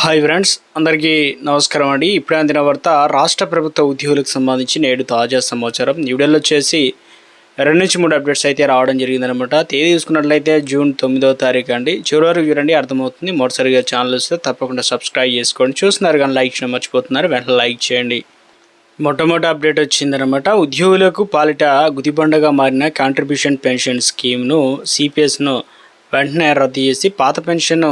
Hi friends, అందరికీ నమస్కారం అండి. ఇప్పుడే అందిన వార్త రాష్ట్ర ప్రభుత్వ ఉద్యోగులకు సంబంధించి నేడు తాజా సమాచారం. ఈ వీడియోలో వచ్చేసి 2 నుంచి 3 అప్డేట్స్ అయితే రావడం జరిగిందనమాట. తేదీ చూసుకున్నట్లయితే జూన్ 9వ తారీఖు అండి. చివరి వరకు చూడండి, అర్థమవుతుంది. మొదటిసారిగా ఛానల్ వస్తే తప్పకుండా సబ్స్క్రైబ్ చేసుకోండి. చూస్తున్నారు కానీ లైక్ చేయడం మర్చిపోతున్నారు, వెంటనే లైక్ చేయండి. మొట్టమొదటి అప్డేట్ వచ్చిందనమాట. ఉద్యోగులకు పాలిట గుదిబండగా మారిన కాంట్రిబ్యూషన్ పెన్షన్ స్కీమ్ను సిపిఎస్ను వెంటనే రద్దు చేసి పాత పెన్షన్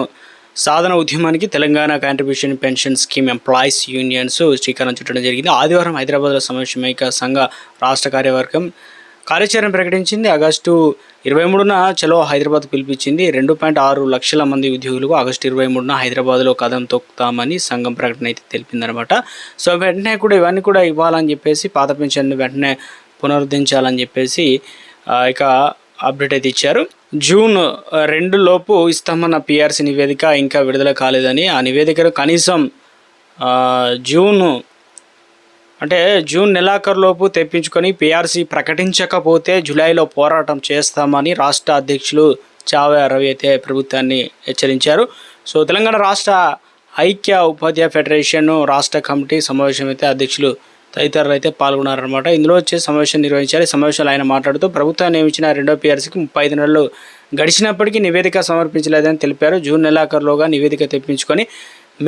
సాధన ఉద్యమానికి Telangana contribution pension scheme employees unions శ్రీకారం చుట్టడం జరిగింది. ఆదివారం హైదరాబాద్లో సమావేశమైక సంఘ రాష్ట్ర కార్యవర్గం కార్యాచరణ ప్రకటించింది. ఆగస్టు 23న చలో హైదరాబాద్ పిలిపించింది. 2.6 లక్షల మంది ఉద్యోగులకు ఆగస్టు 23న హైదరాబాద్లో కదం తొక్కుతామని సంఘం ప్రకటన అయితే తెలిపిందనమాట. సో వెంటనే కూడా ఇవన్నీ కూడా ఇవ్వాలని చెప్పేసి, పాత పెన్షన్ వెంటనే పునరుద్ధరించాలని చెప్పేసి ఇక అప్డేట్ అయితే ఇచ్చారు. జూన్ 2 లోపు ఇస్తామన్న పిఆర్సీ నివేదిక ఇంకా విడుదల కాలేదని, ఆ నివేదికను కనీసం జూన్ నెలాఖరులోపు తెప్పించుకొని పిఆర్సీ ప్రకటించకపోతే జూలైలో పోరాటం చేస్తామని రాష్ట్ర అధ్యక్షులు చావే రవి అయితే ప్రభుత్వాన్ని హెచ్చరించారు. సో తెలంగాణ రాష్ట్ర ఐక్య ఉపాధ్యాయ ఫెడరేషన్ రాష్ట్ర కమిటీ సమావేశం అయితే అధ్యక్షులు తదితరులు అయితే పాల్గొన్నారనమాట. ఇందులో వచ్చే సమావేశం నిర్వహించారు. ఈ సమావేశంలో ఆయన మాట్లాడుతూ ప్రభుత్వం నియమించిన 2వ పిఆర్సీకి 35 నెలలు గడిచినప్పటికీ నివేదిక సమర్పించలేదని తెలిపారు. జూన్ నెలాఖరులోగా నివేదిక తెప్పించుకొని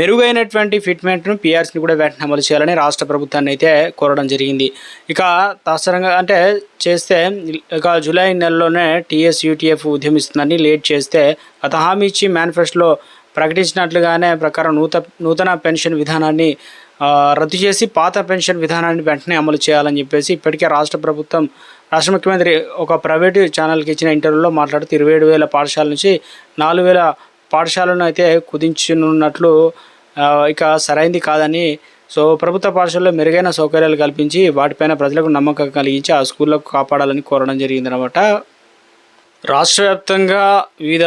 మెరుగైనటువంటి ఫిట్మెంట్ను పిఆర్సీని కూడా వెంటనే అమలు చేయాలని రాష్ట్ర ప్రభుత్వాన్ని అయితే కోరడం జరిగింది. ఇక తత్సరంగా చేస్తే జూలై నెలలోనే టీఎస్యూటీఎఫ్ ఉద్యమిస్తుందని లేట్ చేస్తే గత హామీ ఇచ్చి మేనిఫెస్టోలో ప్రకటించినట్లుగానే ప్రకారం నూతన పెన్షన్ విధానాన్ని రద్దు చేసి పాత పెన్షన్ విధానాన్ని వెంటనే అమలు చేయాలని చెప్పేసి ఇప్పటికే రాష్ట్ర ముఖ్యమంత్రి ఒక ప్రైవేటు ఛానల్కి ఇచ్చిన ఇంటర్వ్యూలో మాట్లాడుతూ 27,000 పాఠశాల నుంచి 4,000 పాఠశాలను అయితే కుదించనున్నట్లు ఇక సరైంది కాదని, సో ప్రభుత్వ పాఠశాలలో మెరుగైన సౌకర్యాలు కల్పించి వాటిపైన ప్రజలకు నమ్మకం కలిగించి ఆ స్కూళ్ళకు కాపాడాలని కోరడం జరిగిందనమాట. రాష్ట్ర వ్యాప్తంగా వివిధ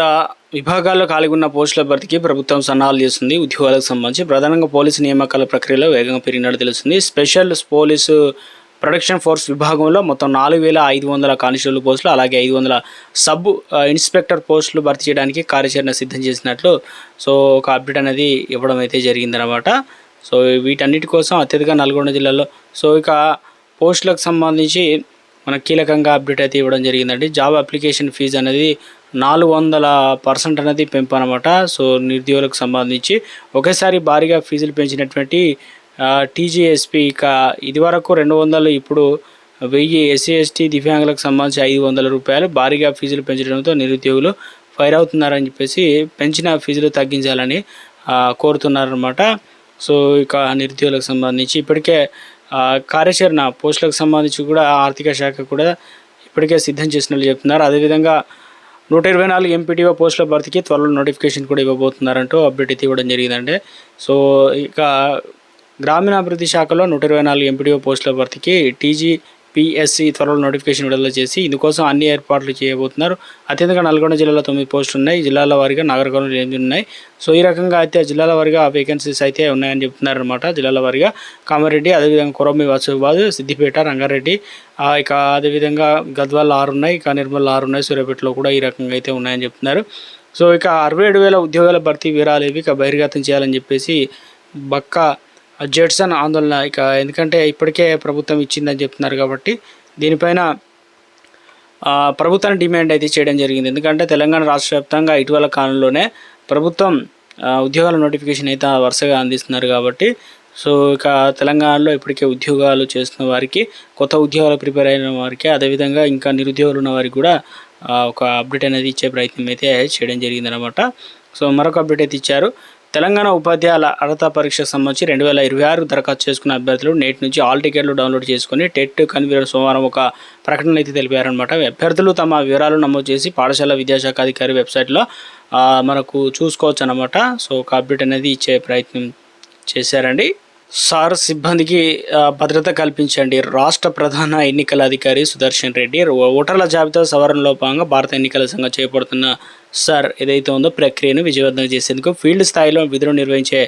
విభాగాల్లో ఖాళీగా ఉన్న పోస్టుల భర్తీకి ప్రభుత్వం సన్నాహాలు చేస్తుంది. ఉద్యోగాలకు సంబంధించి ప్రధానంగా పోలీసు నియామకాల ప్రక్రియలో వేగంగా పెరిగినట్టు తెలుస్తుంది. స్పెషల్ పోలీసు ప్రొడక్షన్ ఫోర్స్ విభాగంలో మొత్తం 4,500 కానిస్టేబుల్ పోస్టులు, అలాగే 500 సబ్ ఇన్స్పెక్టర్ పోస్టులు భర్తీ చేయడానికి కార్యాచరణ సిద్ధం చేసినట్లు సో ఒక అప్డేట్ అనేది ఇవ్వడం అయితే జరిగిందనమాట. సో వీటన్నిటి కోసం అత్యధిక నల్గొండ జిల్లాలో సో ఇక పోస్టులకు సంబంధించి మనకు కీలకంగా అప్డేట్ అయితే ఇవ్వడం జరిగిందండి. జాబ్ అప్లికేషన్ ఫీజు అనేది 400% అనేది పెంపు అనమాట. సో నిరుద్యోగులకు సంబంధించి ఒకేసారి భారీగా ఫీజులు పెంచినటువంటి టీజీఎస్పీ ఇక ఇదివరకు 200, ఇప్పుడు 1000 ఎస్సీ ఎస్టీ దివ్యాంగులకు సంబంధించి 500 రూపాయలు భారీగా ఫీజులు పెంచడంతో నిరుద్యోగులు ఫైర్ అవుతున్నారని చెప్పేసి పెంచిన ఫీజులు తగ్గించాలని కోరుతున్నారనమాట. సో ఇక నిరుద్యోగులకు సంబంధించి ఇప్పటికే కార్యాచరణ పోస్టులకు సంబంధించి కూడా ఆర్థిక శాఖ కూడా ఇప్పటికే సిద్ధం చేసినట్లు చెప్తున్నారు. అదేవిధంగా 124 ఎంపీటీఓ పోస్టుల భర్తీకి త్వరలో నోటిఫికేషన్ కూడా ఇవ్వబోతున్నారంటూ అప్డేట్ అయితే ఇవ్వడం జరిగిందంటే. సో ఇక గ్రామీణాభివృద్ధి శాఖలో 124 ఎంపీటీఓ పోస్టుల భర్తీకి టీజీపీఎస్సీ త్వరలో నోటిఫికేషన్ విడుదల చేసి ఇందుకోసం అన్ని ఏర్పాట్లు చేయబోతున్నారు. అత్యంతగా నల్గొండ జిల్లాలో 9 పోస్టులు ఉన్నాయి. జిల్లాల వారీగా నాగరికర్నూలు 8 ఉన్నాయి. సో ఈ రకంగా అయితే జిల్లాల వారీగా వేకెన్సీస్ అయితే ఉన్నాయని చెప్తున్నారు అనమాట. జిల్లాల వారీగా కామారెడ్డి, అదేవిధంగా కొరమి, వాసిఫాబాద్, సిద్దిపేట, రంగారెడ్డి, ఇక అదేవిధంగా గద్వాల 6 ఉన్నాయి, ఇక నిర్మల్ 6 ఉన్నాయి, సూర్యాపేటలో కూడా ఈ రకంగా అయితే ఉన్నాయని చెప్తున్నారు. సో ఇక 67,000 ఉద్యోగాల భర్తీ వివరాలు ఇవి ఇక బహిర్గతం చేయాలని చెప్పేసి బక్క జెడ్సన్ ఆందోళన. ఇక ఎందుకంటే ఇప్పటికే ప్రభుత్వం ఇచ్చిందని చెప్తున్నారు కాబట్టి దీనిపైన ప్రభుత్వాన్ని డిమాండ్ అయితే చేయడం జరిగింది. ఎందుకంటే తెలంగాణ రాష్ట్ర వ్యాప్తంగా ఇటీవల కాలంలోనే ప్రభుత్వం ఉద్యోగాల నోటిఫికేషన్ అయితే వరుసగా అందిస్తున్నారు కాబట్టి సో ఇక తెలంగాణలో ఇప్పటికే ఉద్యోగాలు చేస్తున్న వారికి, కొత్త ఉద్యోగాలు ప్రిపేర్ అయిన వారికి, అదేవిధంగా ఇంకా నిరుద్యోగులు ఉన్న వారికి కూడా ఒక అప్డేట్ అనేది ఇచ్చే ప్రయత్నం అయితే చేయడం జరిగిందనమాట. సో మరొక అప్డేట్ అయితే ఇచ్చారు. తెలంగాణ ఉపాధ్యాయుల అర్హత పరీక్షకు సంబంధించి 2026 దరఖాస్తు చేసుకున్న అభ్యర్థులు నేటి నుంచి ఆల్ టికెట్లు డౌన్లోడ్ చేసుకుని టెట్ కన్వీనర్ సోమవారం ఒక ప్రకటన అయితే తెలిపారనమాట. అభ్యర్థులు తమ వివరాలు నమోదు చేసి పాఠశాల విద్యాశాఖ అధికారి వెబ్సైట్లో మనకు చూసుకోవచ్చు అనమాట. సో ఒక అప్డేట్ అనేది ఇచ్చే ప్రయత్నం చేశారండి. సార్ సిబ్బందికి భద్రత కల్పించండి. రాష్ట్ర ప్రధాన ఎన్నికల అధికారి సుదర్శన్ రెడ్డి ఓటర్ల జాబితా సవరణలో భాగంగా భారత ఎన్నికల సంఘం చేపడుతున్న సార్ ఏదైతే ఉందో ప్రక్రియను విజయవంతం చేసేందుకు ఫీల్డ్ స్థాయిలో విధులు నిర్వహించే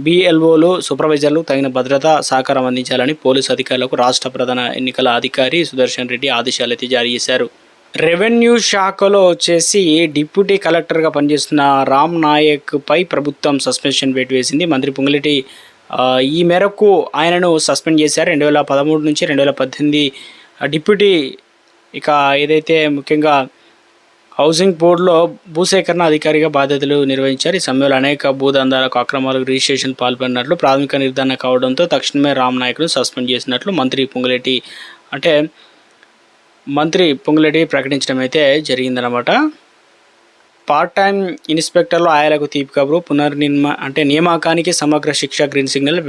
BLOలు, సూపర్వైజర్లు తగిన భద్రతా సహకారం అందించాలని పోలీసు అధికారులకు రాష్ట్ర ప్రధాన ఎన్నికల అధికారి సుదర్శన్ రెడ్డి ఆదేశాలు అయితే జారీ చేశారు. రెవెన్యూ శాఖలో వచ్చేసి డిప్యూటీ కలెక్టర్గా పనిచేస్తున్న రామ్ నాయక్పై ప్రభుత్వం సస్పెన్షన్ వేటు వేసింది. మంత్రి పొంగులేటి ఈ మేరకు ఆయనను సస్పెండ్ చేశారు. 2013 నుంచి 2018 డిప్యూటీ ఇక ఏదైతే ముఖ్యంగా హౌసింగ్ బోర్డులో భూసేకరణ అధికారిగా బాధ్యతలు నిర్వహించారు. ఈ సమయంలో అనేక భూదందాలకు అక్రమాలకు రిజిస్ట్రేషన్ పాల్పడినట్లు ప్రాథమిక నిర్ధారణ కావడంతో తక్షణమే రామ్ నాయక్ను సస్పెండ్ చేసినట్లు మంత్రి పొంగులేటి ప్రకటించడం అయితే జరిగిందనమాట. పార్ట్ టైం ఇన్స్పెక్టర్లు ఆయాలకు తీపి కబురు నియామకానికి సమగ్ర శిక్ష గ్రీన్ సిగ్నల్.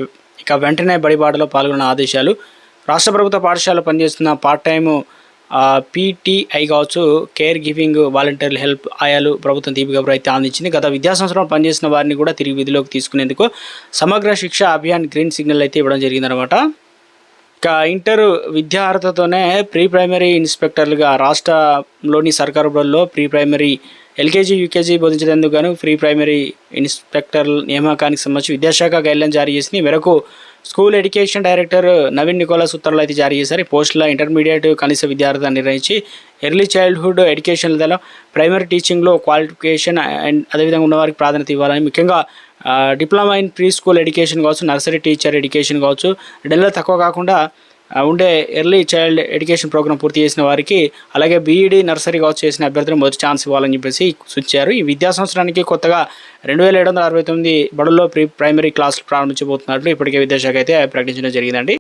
ఇక వెంటనే బడిబాటలో పాల్గొన్న ఆదేశాలు. రాష్ట్ర ప్రభుత్వ పాఠశాలలో పనిచేస్తున్న పార్ట్ టైము పీటీఐ కావచ్చు, కేర్ గివింగ్ వాలంటీర్లు హెల్ప్ ఆయాలు ప్రభుత్వం తీపి కబురు అయితే అందించింది. గత విద్యా సంవత్సరంలో పనిచేసిన వారిని కూడా తిరిగి విధిలోకి తీసుకునేందుకు సమగ్ర శిక్ష అభియాన్ గ్రీన్ సిగ్నల్ అయితే ఇవ్వడం జరిగిందనమాట. ఇక ఇంటర్ విద్యార్హతతోనే ప్రీ ప్రైమరీ ఇన్స్పెక్టర్లుగా రాష్ట్రంలోని సర్కారు బడుల్లో ప్రీ ప్రైమరీ ఎల్కేజీ యూకేజీ బోధించేందుకు గాను ప్రీ ప్రైమరీ ఇన్స్పెక్టర్ నియామకానికి సంబంధించి విద్యాశాఖ గైడ్లైన్ జారీ చేసింది. ఈ మేరకు school education director Naveen Nicholas ఉత్తర్వులు అయితే జారీ చేశారు. ఈ పోస్టుల ఇంటర్మీడియట్ కనీస విద్యార్థులను నిర్వహించి ఎర్లీ చైల్డ్హుడ్ ఎడ్యుకేషన్ లేదా ప్రైమరీ టీచింగ్లో క్వాలిఫికేషన్ అండ్ అదేవిధంగా ఉన్నవారికి ప్రాధాన్యత ఇవ్వాలని, ముఖ్యంగా diploma in pre school education కావచ్చు, నర్సరీ టీచర్ ఎడ్యుకేషన్ కావచ్చు, 2 నెలలు తక్కువ కాకుండా ఉండే ఎర్లీ చైల్డ్ ఎడ్యుకేషన్ ప్రోగ్రామ్ పూర్తి చేసిన వారికి, అలాగే బీఈడీ నర్సరీ కావచ్చు చేసిన అభ్యర్థులకు మొదటి ఛాన్స్ ఇవ్వాలని చెప్పేసి సూచించారు. ఈ విద్యా సంవత్సరానికి కొత్తగా 2769 బడుల్లో ప్రీ ప్రైమరీ క్లాసులు ప్రారంభించబోతున్నట్లు ఇప్పటికే విద్యాశాఖ అయితే ప్రకటించడం జరిగిందండి.